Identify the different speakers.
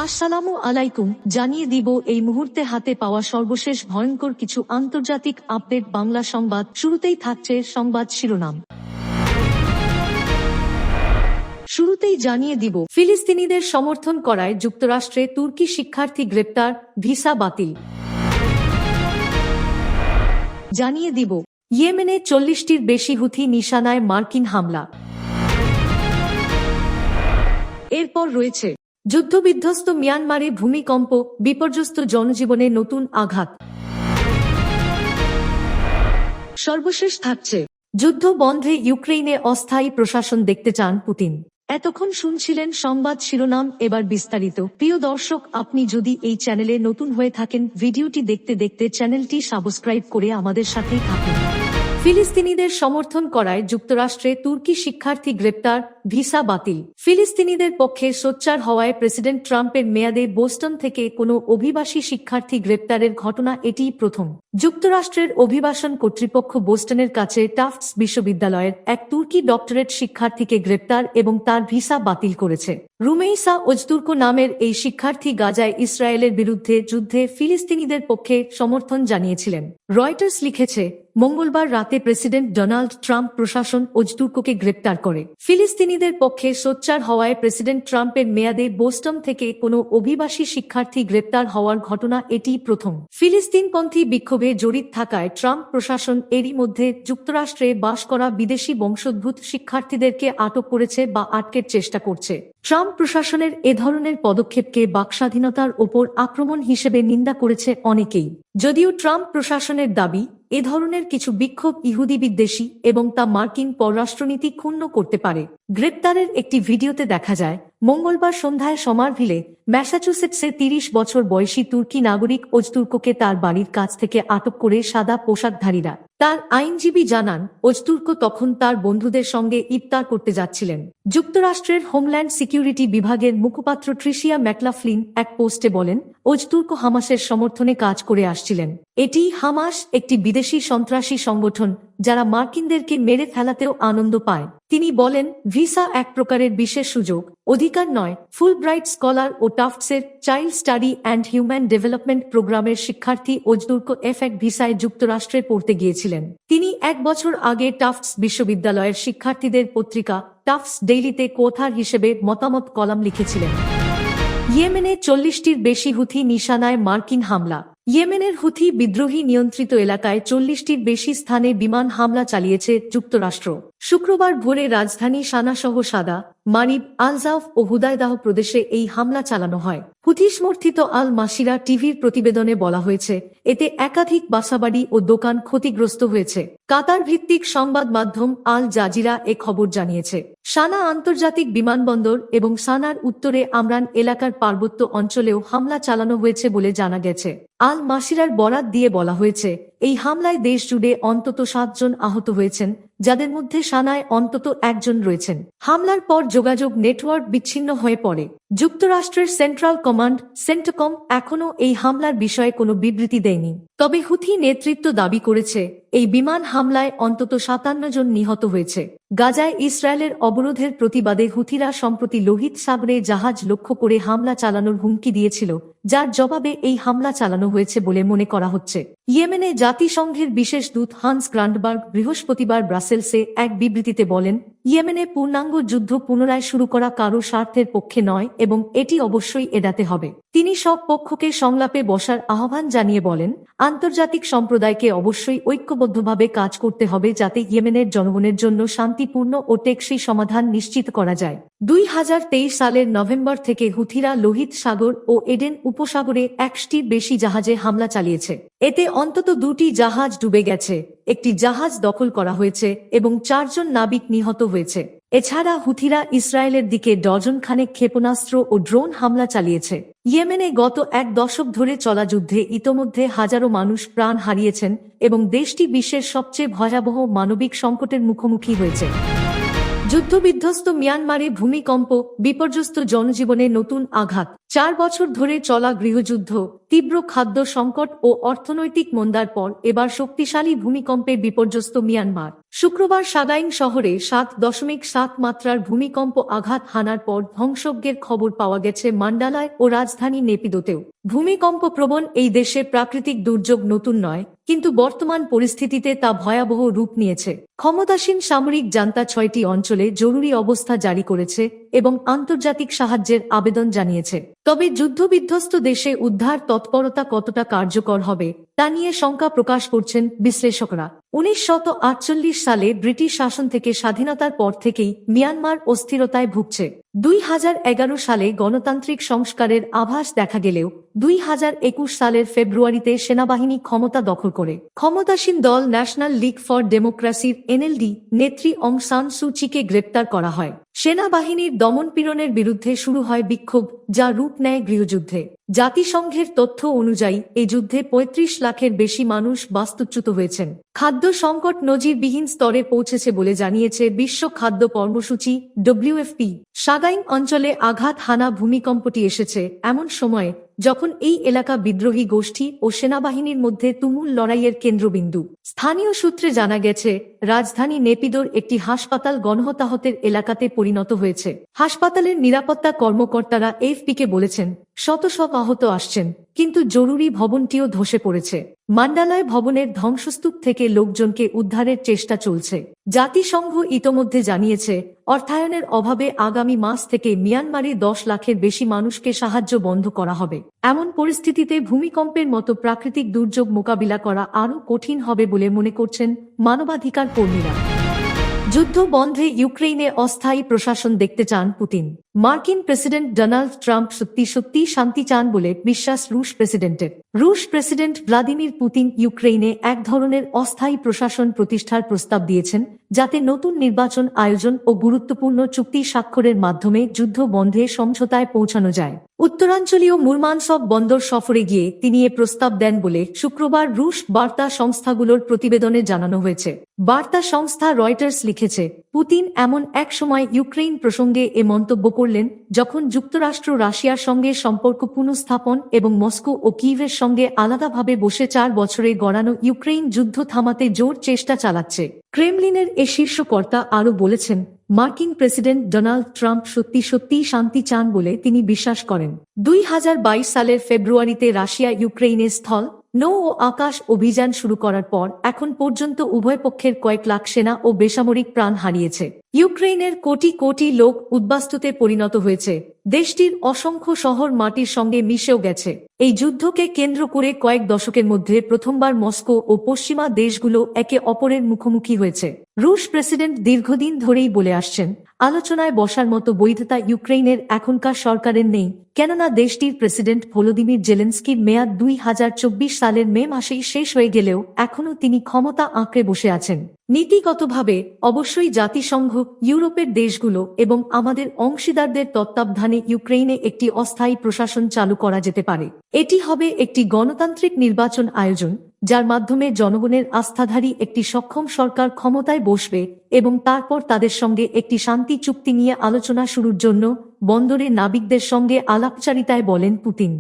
Speaker 1: আসসালামু আলাইকুম, জানিয়ে দিব এই মুহূর্তে হাতে পাওয়া সর্বশেষ ভয়ঙ্কর কিছু আন্তর্জাতিক আপডেট। বাংলা সংবাদ শুরুতেই থাকছে সংবাদ শিরোনাম। শুরুতেই জানিয়ে দিব, ফিলিস্তিনিদের সমর্থন করায় যুক্তরাষ্ট্রে তুর্কি শিক্ষার্থী গ্রেপ্তার, ভিসা বাতিল। জানিয়ে দিব, ইয়েমেনে 40টির বেশি হুথি নিশানায় মার্কিন হামলা। এরপর রয়েছে যুদ্ধবিধ্বস্ত মিয়ানমারে ভূমিকম্প, বিপর্যস্ত জনজীবনে নতুন আঘাত। সর্বশেষ থাকছে, যুদ্ধ বন্ধে ইউক্রেনে অস্থায়ী প্রশাসন দেখতে চান পুতিন। এতক্ষণ শুনছিলেন সংবাদ শিরোনাম, এবার বিস্তারিত। প্রিয় দর্শক, আপনি যদি এই চ্যানেলে নতুন হয়ে থাকেন, ভিডিওটি দেখতে দেখতে চ্যানেলটি সাবস্ক্রাইব করে আমাদের সাথেই থাকুন। ফিলিস্তিনিদের সমর্থন করায় যুক্তরাষ্ট্রে তুর্কি শিক্ষার্থী গ্রেপ্তার, ভিসা বাতিল। ফিলিস্তিনিদের পক্ষে সোচ্চার হওয়ায় প্রেসিডেন্ট ট্রাম্পের মেয়াদে বোস্টন থেকে কোনো অভিবাসী শিক্ষার্থী গ্রেপ্তারের ঘটনা এটিই প্রথম। যুক্তরাষ্ট্রের অভিবাসন কর্তৃপক্ষ বোস্টনের কাছে টাফটস বিশ্ববিদ্যালয়ের এক তুর্কি ডক্টরেট শিক্ষার্থীকে গ্রেপ্তার এবং তার ভিসা বাতিল করেছে। রুমেইসা ওজতুর্কো নামের এই শিক্ষার্থী গাজায় ইসরায়েলের বিরুদ্ধে যুদ্ধে ফিলিস্তিনিদের পক্ষে সমর্থন জানিয়েছিলেন। রয়টার্স লিখেছে, মঙ্গলবার রাতে প্রেসিডেন্ট ডোনাল্ড ট্রাম্প প্রশাসন ওজতুর্কোকে গ্রেপ্তার করে। ফিলিস্তিনিদের পক্ষে সোচ্চার হওয়ায় প্রেসিডেন্ট ট্রাম্পের মেয়াদে বোস্টন থেকে কোনো অভিবাসী শিক্ষার্থী গ্রেপ্তার হওয়ার ঘটনা এটিই প্রথম। ফিলিস্তিনপন্থী বিক্ষোভে জড়িত থাকায় ট্রাম্প প্রশাসন এরই মধ্যে যুক্তরাষ্ট্রে বাস করা বিদেশি বংশোদ্ভূত শিক্ষার্থীদেরকে আটক করেছে বা আটকের চেষ্টা করছে। ট্রাম্প প্রশাসনের এ ধরনের পদক্ষেপকে বাকস্বাধীনতার ওপর আক্রমণ হিসেবে নিন্দা করেছে অনেকেই। যদিও ট্রাম্প প্রশাসনের দাবি, এ ধরনের কিছু বিক্ষোভ ইহুদি বিদ্বেষী এবং তা মার্কিন পররাষ্ট্রনীতি ক্ষুণ্ণ করতে পারে। গ্রেপ্তারের একটি ভিডিওতে দেখা যায়, মঙ্গলবার সন্ধ্যায় সমারভিলে, ম্যাসাচুসেটসে 30 বছর বয়সী তুর্কি নাগরিক ওজতুর্কোকে তার বাড়ির কাছ থেকে আটক করে সাদা পোশাকধারীরা। তার আইনজীবী জানান, ওজতুর্কো তখন তার বন্ধুদের সঙ্গে ইফতার করতে যাচ্ছিলেন। যুক্তরাষ্ট্রের হোমল্যান্ড সিকিউরিটি বিভাগের মুখপাত্র ট্রিশিয়া ম্যাকলাফলিন এক পোস্টে বলেন, ওজতুর্কো হামাসের সমর্থনে কাজ করে আসছিলেন। এটি হামাস একটি বিদেশি সন্ত্রাসী সংগঠন যারা মার্কিনদেরকে মেরে ফেলাতেও আনন্দ পায়। তিনি বলেন, ভিসা এক প্রকারের বিশেষ সুযোগ, অধিকার নয়। ফুলব্রাইট স্কলার ও টাফটসের child study and human development প্রোগ্রামের শিক্ষার্থী ওজতুর্কো F1 ভিসায় যুক্তরাষ্ট্রে পড়তে গিয়েছিলেন। তিনি 1 বছর আগে টাফটস বিশ্ববিদ্যালয়ের শিক্ষার্থীদের পত্রিকা টাফটস ডেইলিতে কোথার হিসেবে মতামত কলাম লিখেছিলেন। ইয়েমেনে 40টির বেশি হুথি নিশানায় মার্কিন হামলা। ইয়েমেনের হুথি বিদ্রোহী নিয়ন্ত্রিত এলাকায় 40টির বেশি স্থানে বিমান হামলা চালিয়েছে যুক্তরাষ্ট্র। শুক্রবার ভোরে রাজধানী সানাসহ সাদা, মারিব, আল-জাউফ ও হুদায়দাহ প্রদেশে এই হামলা চালানো হয়। হুথি সমর্থিত আল মাসিরা টিভির প্রতিবেদনে বলা হয়েছে, এতে একাধিক বাসাবাড়ি ও দোকান ক্ষতিগ্রস্ত হয়েছে। কাতার ভিত্তিক সংবাদ মাধ্যম আল জাজিরা এ খবর জানিয়েছে। সানা আন্তর্জাতিক বিমানবন্দর এবং সানার উত্তরে আমরান এলাকার পার্বত্য অঞ্চলেও হামলা চালানো হয়েছে বলে জানা গেছে। আল মাসিরার বরাত দিয়ে বলা হয়েছে, এই হামলায় দেশ জুড়ে অন্তত 7 জন আহত হয়েছেন, যাদের মধ্যে সানায় অন্তত 1 জন রয়েছেন। হামলার পর যোগাযোগ নেটওয়ার্ক বিচ্ছিন্ন হয়ে পড়ে। যুক্তরাষ্ট্রের সেন্ট্রাল কমান্ড সেন্টকম এখনও এই হামলার বিষয়ে কোনো বিবৃতি দেয়নি। তবে হুথি নেতৃত্ব দাবি করেছে, এই বিমান হামলায় অন্তত 57 জন নিহত হয়েছে। গাজায় ইসরায়েলের অবরোধের প্রতিবাদে হুথিরা সম্প্রতি লোহিত সাগরে জাহাজ লক্ষ্য করে হামলা চালানোর হুমকি দিয়েছিল, যার জবাবে এই হামলা চালানো হয়েছে বলে মনে করা হচ্ছে। ইয়েমেনে জাতিসংঘের বিশেষ দূত হান্স গ্রান্ডবার্গ বৃহস্পতিবার ব্রাসেলসে এক বিবৃতিতে বলেন, ইয়েমেনে পূর্ণাঙ্গ যুদ্ধ পুনরায় শুরু করা কারো স্বার্থের পক্ষে নয় এবং এটি অবশ্যই এড়াতে হবে। তিনি সব পক্ষকে সংলাপে বসার আহ্বান জানিয়ে বলেন, আন্তর্জাতিক সম্প্রদায়কে অবশ্যই ঐক্যবদ্ধভাবে কাজ করতে হবে যাতে ইয়েমেনের জনগণের জন্য শান্তিপূর্ণ ও টেকসই সমাধান নিশ্চিত করা যায়। 2023 সালের নভেম্বর থেকে হুথিরা লোহিত সাগর ও এডেন উপসাগরে 100টির বেশি জাহাজে হামলা চালিয়েছে। এতে অন্তত 2টি জাহাজ ডুবে গেছে, একটি জাহাজ দখল করা হয়েছে এবং 4 জন নাবিক নিহত হয়েছে। এছাড়া হুথিরা ইসরায়েলের দিকে ডজন খানেক ক্ষেপণাস্ত্র ও ড্রোন হামলা চালিয়েছে। ইয়েমেনে গত 1 দশক ধরে চলা যুদ্ধে ইতোমধ্যে হাজারো মানুষ প্রাণ হারিয়েছেন এবং দেশটি বিশ্বের সবচেয়ে ভয়াবহ মানবিক সংকটের মুখোমুখি হয়েছে। যুদ্ধবিধ্বস্ত মিয়ানমারে ভূমিকম্প, বিপর্যস্ত জনজীবনে নতুন আঘাত। 4 বছর ধরে চলা গৃহযুদ্ধ, তীব্র খাদ্য সংকট ও অর্থনৈতিক মন্দার পর এবার শক্তিশালী ভূমিকম্পে বিপর্যস্ত মিয়ানমার। শুক্রবার সাগাইং শহরে 7.7 মাত্রার ভূমিকম্প আঘাত হানার পর ধ্বংসজ্ঞের খবর পাওয়া গেছে মান্ডালায় ও রাজধানী নেপিদোতেও। ভূমিকম্প প্রবণ এই দেশে প্রাকৃতিক দুর্যোগ নতুন নয়, কিন্তু বর্তমান পরিস্থিতিতে তা ভয়াবহ রূপ নিয়েছে। ক্ষমতাসীন সামরিক জান্তা 6টি অঞ্চলে জরুরি অবস্থা জারি করেছে এবং আন্তর্জাতিক সাহায্যের আবেদন জানিয়েছে। তবে যুদ্ধবিধ্বস্ত দেশে উদ্ধার তৎপরতা কতটা কার্যকর হবে তা নিয়ে শঙ্কা প্রকাশ করছেন বিশ্লেষকরা। 1948 সালে ব্রিটিশ শাসন থেকে স্বাধীনতার পর থেকেই মিয়ানমার অস্থিরতায় ভুগছে। 2011 সালে গণতান্ত্রিক সংস্কারের আভাস দেখা গেলেও 2021 সালের ফেব্রুয়ারিতে সেনাবাহিনী ক্ষমতা দখল করে। ক্ষমতাসীন দল ন্যাশনাল লীগ ফর ডেমোক্রেসির এনএলডি নেত্রী অং সান সু চিকে গ্রেপ্তার করা হয়। সেনাবাহিনীর দমনপীড়নের বিরুদ্ধে শুরু হয় বিক্ষোভ, যা রূপ নেয় গৃহযুদ্ধে। জাতিসংঘের তথ্য অনুযায়ী এই যুদ্ধে 35 লাখের বেশি মানুষ বাস্তুচ্যুত হয়েছেন। খাদ্য সংকট নজিরবিহীন স্তরে পৌঁছেছে বলে জানিয়েছে বিশ্ব খাদ্য কর্মসূচি WFP। সাগাইং অঞ্চলে আঘাত হানা ভূমিকম্পটি এসেছে এমন সময়ে যখন এই এলাকা বিদ্রোহী গোষ্ঠী ও সেনাবাহিনীর মধ্যে তুমুল লড়াইয়ের কেন্দ্রবিন্দু। স্থানীয় সূত্রে জানা গেছে, রাজধানী নেপিদোর একটি হাসপাতাল গণহতাহতের এলাকাতে পরিণত হয়েছে। হাসপাতালের নিরাপত্তা কর্মকর্তারা AFP-কে বলেছেন, শত শত আহত আসছেন, কিন্তু জরুরি ভবনটিও ধসে পড়েছে। মান্ডালায় ভবনের ধ্বংসস্তূপ থেকে লোকজনকে উদ্ধারের চেষ্টা চলছে। জাতিসংঘ ইতোমধ্যে জানিয়েছে, অর্থায়নের অভাবে আগামী মাস থেকে মিয়ানমারে 10 লাখের বেশি মানুষকে সাহায্য বন্ধ করা হবে। এমন পরিস্থিতিতে ভূমিকম্পের মতো প্রাকৃতিক দুর্যোগ মোকাবিলা করা আরও কঠিন হবে বলে মনে করছেন মানবাধিকার কর্মীরা। যুদ্ধ বন্ধে ইউক্রেইনে অস্থায়ী প্রশাসন দেখতে চান পুতিন। মার্কিন প্রেসিডেন্ট ডোনাল্ড ট্রাম্প সত্যি শান্তি চান বলে বিশ্বাস রুশ প্রেসিডেন্টের। রুশ প্রেসিডেন্ট ভ্লাদিমির পুতিন ইউক্রেইনে এক ধরনের অস্থায়ী প্রশাসন প্রতিষ্ঠার প্রস্তাব দিয়েছেন, যাতে নতুন নির্বাচন আয়োজন ও গুরুত্বপূর্ণ চুক্তি স্বাক্ষরের মাধ্যমে যুদ্ধ বন্ধে সমঝোতায় পৌঁছানো যায়। উত্তরাঞ্চলীয় মুরমানস্ক বন্দর সফরে গিয়ে তিনি এ প্রস্তাব দেন বলে শুক্রবার রুশ বার্তা সংস্থাগুলোর প্রতিবেদনে জানানো হয়েছে। বার্তা সংস্থা রয়টার্স লিখেছে, পুতিন এমন এক সময় ইউক্রেইন প্রসঙ্গে এ মন্তব্য করলেন যখন যুক্তরাষ্ট্র রাশিয়ার সঙ্গে সম্পর্ক পুনঃস্থাপন এবং মস্কো ও কিয়েভের সঙ্গে আলাদাভাবে বসে 4 বছরে গড়ানো ইউক্রেইন যুদ্ধ থামাতে জোর চেষ্টা চালাচ্ছে। ক্রেমলিনের এ শীর্ষ কর্তা আরও বলেছেন, মার্কিন প্রেসিডেন্ট ডোনাল্ড ট্রাম্প সত্যি শান্তি চান বলে তিনি বিশ্বাস করেন। 2022 সালের ফেব্রুয়ারিতে রাশিয়া ইউক্রেইনে স্থল, নৌ ও আকাশ অভিযান শুরু করার পর এখন পর্যন্ত উভয় পক্ষের কয়েক লাখ সেনা ও বেসামরিক প্রাণ হারিয়েছে। ইউক্রেইনের কোটি কোটি লোক উদ্বাস্তুতে পরিণত হয়েছে। দেশটির অসংখ্য শহর মাটির সঙ্গে মিশেও গেছে। এই যুদ্ধকে কেন্দ্র করে কয়েক দশকের মধ্যে প্রথমবার মস্কো ও পশ্চিমা দেশগুলো একে অপরের মুখোমুখি হয়েছে। রুশ প্রেসিডেন্ট দীর্ঘদিন ধরেই বলে আসছেন, আলোচনায় বসার মতো বৈধতা ইউক্রেইনের এখনকার সরকারের নেই, কেননা দেশটির প্রেসিডেন্ট ভলোদিমির জেলেনস্কির মেয়াদ 2024 সালের মে মাসেই শেষ হয়ে গেলেও এখনও তিনি ক্ষমতা আঁকড়ে বসে আছেন। নীতিগতভাবে অবশ্যই জাতিসংঘ, ইউরোপের দেশগুলো এবং আমাদের অংশীদারদের তত্ত্বাবধানে ইউক্রেইনে একটি অস্থায়ী প্রশাসন চালু করা যেতে পারে। এটি হবে একটি গণতান্ত্রিক নির্বাচন আয়োজন, যার মাধ্যমে জনগণের আস্থাধারী একটি সক্ষম সরকার ক্ষমতায় বসবে এবং তারপর তাদের সঙ্গে একটি শান্তি চুক্তি নিয়ে আলোচনা শুরুর জন্য বন্দরে নাবিকদের সঙ্গে আলাপচারিতায় বলেন পুতিন।